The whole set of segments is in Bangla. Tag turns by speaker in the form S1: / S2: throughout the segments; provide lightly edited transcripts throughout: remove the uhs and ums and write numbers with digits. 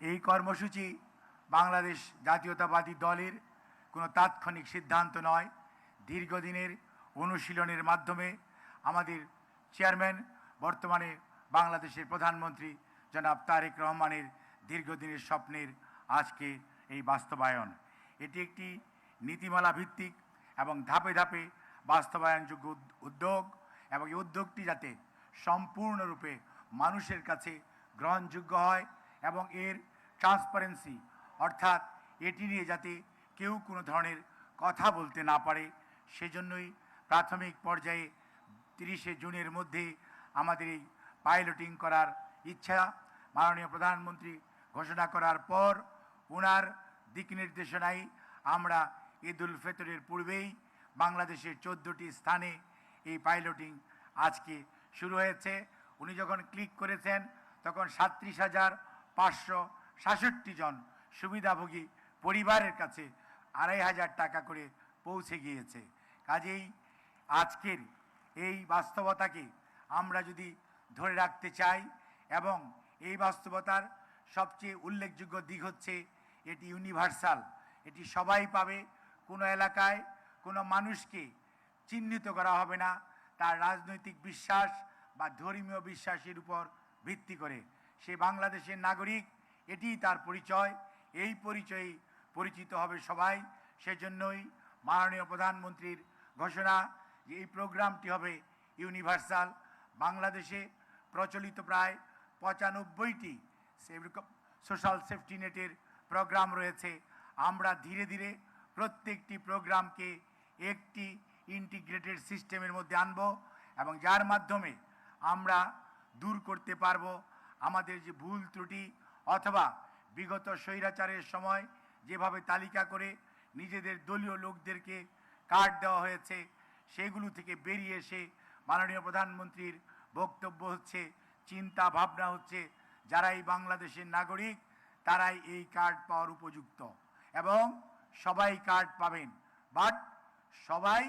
S1: এই কর্মসূচি বাংলাদেশ জাতীয়তাবাদী দলের কোনো তাৎক্ষণিক সিদ্ধান্ত নয়, দীর্ঘদিনের অনুশীলনের মাধ্যমে আমাদের চেয়ারম্যান, বর্তমানে বাংলাদেশের প্রধানমন্ত্রী জনাব তারেক রহমানের দীর্ঘদিনের স্বপ্নের আজকে এই বাস্তবায়ন। এটি একটি নীতিমালা ভিত্তিক এবং ধাপে ধাপে বাস্তবায়নযোগ্য উদ্যোগ, এবং এই উদ্যোগটি যাতে সম্পূর্ণরূপে মানুষের কাছে গ্রহণযোগ্য হয় এবং এর ট্রান্সপারেন্সি, অর্থাৎ এটি নিয়ে যাতে কেউ কোনো ধরনের কথা বলতে না পারে, সেজন্যই প্রাথমিক পর্যায়ে 30শে জুনের মধ্যে আমাদের এই পাইলটিং করার ইচ্ছা। মাননীয় প্রধানমন্ত্রী ঘোষণা করার পর ওনার দিক নির্দেশনায় আমরা ঈদুল ফিতরের পূর্বেই বাংলাদেশের 14টি স্থানে এই পাইলটিং আজকে শুরু হয়েছে। উনি যখন ক্লিক করেছেন তখন 37,566 জন সুবিধাভোগী পরিবারের কাছে 2,500 টাকা করে পৌঁছে গিয়েছে। কাজেই আজকের এই বাস্তবতাকে আমরা যদি ধরে রাখতে চাই, এবং এই বাস্তবতার সবচেয়ে উল্লেখযোগ্য দিক হচ্ছে এটি ইউনিভার্সাল, এটি সবাই পাবে। কোনো এলাকায় কোনো মানুষকে চিহ্নিত করা হবে না তার রাজনৈতিক বিশ্বাস বা ধর্মীয় বিশ্বাসের উপর ভিত্তি করে। সে বাংলাদেশের নাগরিক, এটিই তার পরিচয়, এই পরিচয়ে পরিচিত হবে সবাই। সেজন্যই মাননীয় প্রধানমন্ত্রীর ঘোষণা যে এই প্রোগ্রামটি হবে ইউনিভার্সাল। বাংলাদেশে প্রচলিত প্রায় 95টি সোশ্যাল সেফটি নেটের প্রোগ্রাম রয়েছে। আমরা ধীরে ধীরে প্রত্যেকটি প্রোগ্রামকে একটি ইন্টিগ্রেটেড সিস্টেমের মধ্যে আনব, এবং যার মাধ্যমে আমরা দূর করতে পারবো আমাদের যে ভুল ত্রুটি, অথবা বিগত স্বৈরাচারের সময় যেভাবে তালিকা করে নিজেদের দলীয় লোকদেরকে কার্ড দেওয়া হয়েছে, সেগুলো থেকে বেরিয়ে এসে মাননীয় প্রধানমন্ত্রীর বক্তব্য হচ্ছে, চিন্তা ভাবনা হচ্ছে, যারাই বাংলাদেশের নাগরিক তারাই এই কার্ড পাওয়ার উপযুক্ত, এবং সবাই কার্ড পাবেন। বাট সবাই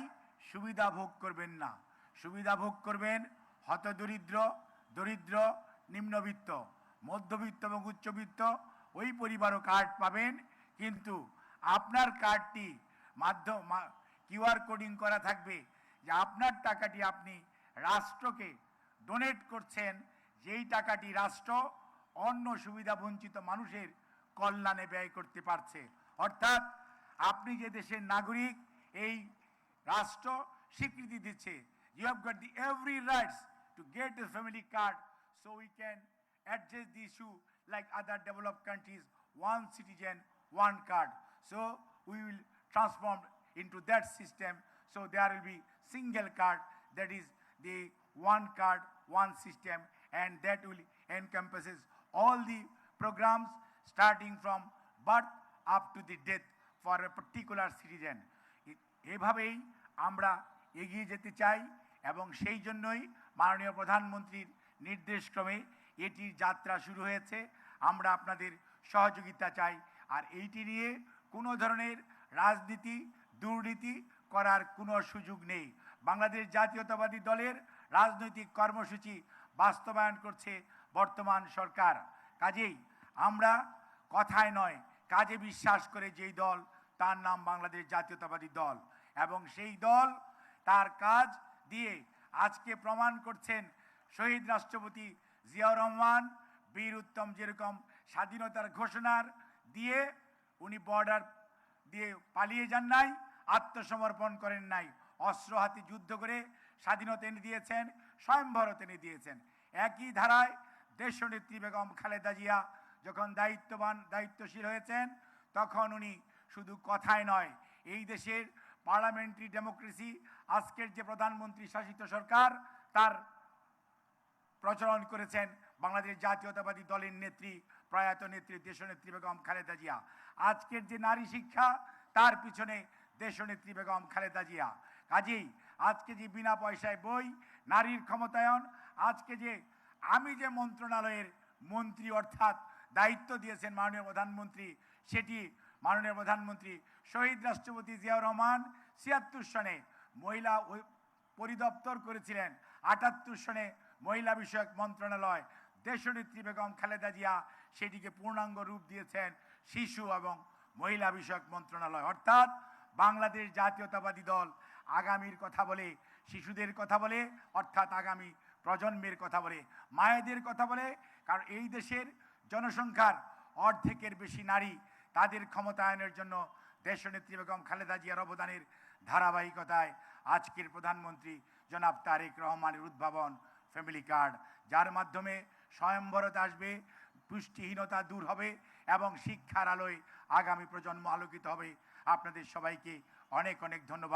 S1: সুবিধা ভোগ করবেন না। সুবিধা ভোগ করবেন হতদরিদ্র, দরিদ্র, নিম্নবিত্ত, মধ্যবিত্ত এবং উচ্চবিত্ত ওই পরিবারও কার্ড পাবেন। কিন্তু আপনার কার্ডটি কিউআর কোডিং করা থাকবে যে আপনার টাকাটি আপনি রাষ্ট্রকে ডোনেট করছেন, যেই টাকাটি রাষ্ট্র অন্য সুবিধা বঞ্চিত মানুষের কল্যাণে ব্যয় করতে পারছে। অর্থাৎ আপনি যে দেশের নাগরিক, এই রাষ্ট্র স্বীকৃতি দিচ্ছে, you have got the every rights to get a family card, so we can address the issue like other developed countries, one citizen, one card. So we will transform into that system, so there will be single card, that is the one card, one system, and that will encompasses all the programs starting from birth up to the death for a particular citizen. এভাবেই আমরা এগিয়ে যেতে চাই, এবং সেই জন্যই মাননীয় প্রধানমন্ত্রীর নির্দেশক্রমে এটির যাত্রা শুরু হয়েছে। আমরা আপনাদের সহযোগিতা চাই, আর এইটি নিয়ে কোনো ধরনের রাজনীতি, দুর্নীতি করার কোনো সুযোগ নেই। বাংলাদেশ জাতীয়তাবাদী দলের রাজনৈতিক কর্মসূচি বাস্তবায়ন করছে বর্তমান সরকার। কাজেই আমরা কথায় নয় কাজে বিশ্বাস করে যেই দল, তার নাম বাংলাদেশ জাতীয়তাবাদী দল, এবং সেই দল তার কাজ দিয়ে আজকে প্রমাণ করছেন। শহীদ রাষ্ট্রপতি জিয়াউর রহমান বীর উত্তম যেরকম স্বাধীনতার ঘোষণার দিয়ে উনি বর্ডার দিয়ে পালিয়ে যান নাই, আত্মসমর্পণ করেন নাই, অস্ত্র হাতে যুদ্ধ করে স্বাধীনতা এনে দিয়েছেন, স্বয়ংভারত এনে দিয়েছেন। একই ধারায় দেশনেত্রী বেগম খালেদা জিয়া যখন দায়িত্বশীল হয়েছেন, তখন উনি শুধু কথায় নয়, এই দেশের পার্লামেন্টারি ডেমোক্রেসি, আজকের যে প্রধানমন্ত্রী শাসিত সরকার, তার প্রচলন করেছেন বাংলাদেশ জাতীয়তাবাদী দলের নেত্রী, প্রয়াত নেত্রী দেশনেত্রী বেগম খালেদা জিয়া। আজকের যে নারী শিক্ষা, তার পিছনে দেশনেত্রী বেগম খালেদা জিয়া। কাজেই আজকে যে বিনা পয়সায় বই, নারীর ক্ষমতায়ন, আজকে যে আমি যে মন্ত্রণালয়ের মন্ত্রী অর্থাৎ দায়িত্ব দিয়েছেন মাননীয় প্রধানমন্ত্রী, সেটি মাননীয় প্রধানমন্ত্রী শহীদ রাষ্ট্রপতি জিয়াউর রহমান ৭৬ সনে মহিলা পরিদপ্তর করেছিলেন, ৭৮ সনে মহিলা বিষয়ক মন্ত্রণালয়, দেশনেত্রী বেগম খালেদা জিয়া সেটিকে পূর্ণাঙ্গ রূপ দিয়েছেন শিশু এবং মহিলা বিষয়ক মন্ত্রণালয়। অর্থাৎ বাংলাদেশ জাতীয়তাবাদী দল আগামীর কথা বলে, শিশুদের কথা বলে, অর্থাৎ আগামী প্রজন্মের কথা বলে, মায়েদের কথা বলে। কারণ এই দেশের জনসংখ্যার অর্ধেকের বেশি নারী, তাদের ক্ষমতায়নের জন্য দেশনেত্রী বেগম খালেদা জিয়ার অবদানের ধারাবাহিকতায় আজকের প্রধানমন্ত্রী জনাব তারেক রহমানের উদ্ভাবন ফ্যামিলি কার্ড, যার মাধ্যমে স্বয়ংবরতা আসবে, পুষ্টিহীনতা দূর হবে এবং শিক্ষার আলোয় আগামী প্রজন্ম আলোকিত হবে। আপনাদের সবাইকে অনেক অনেক ধন্যবাদ।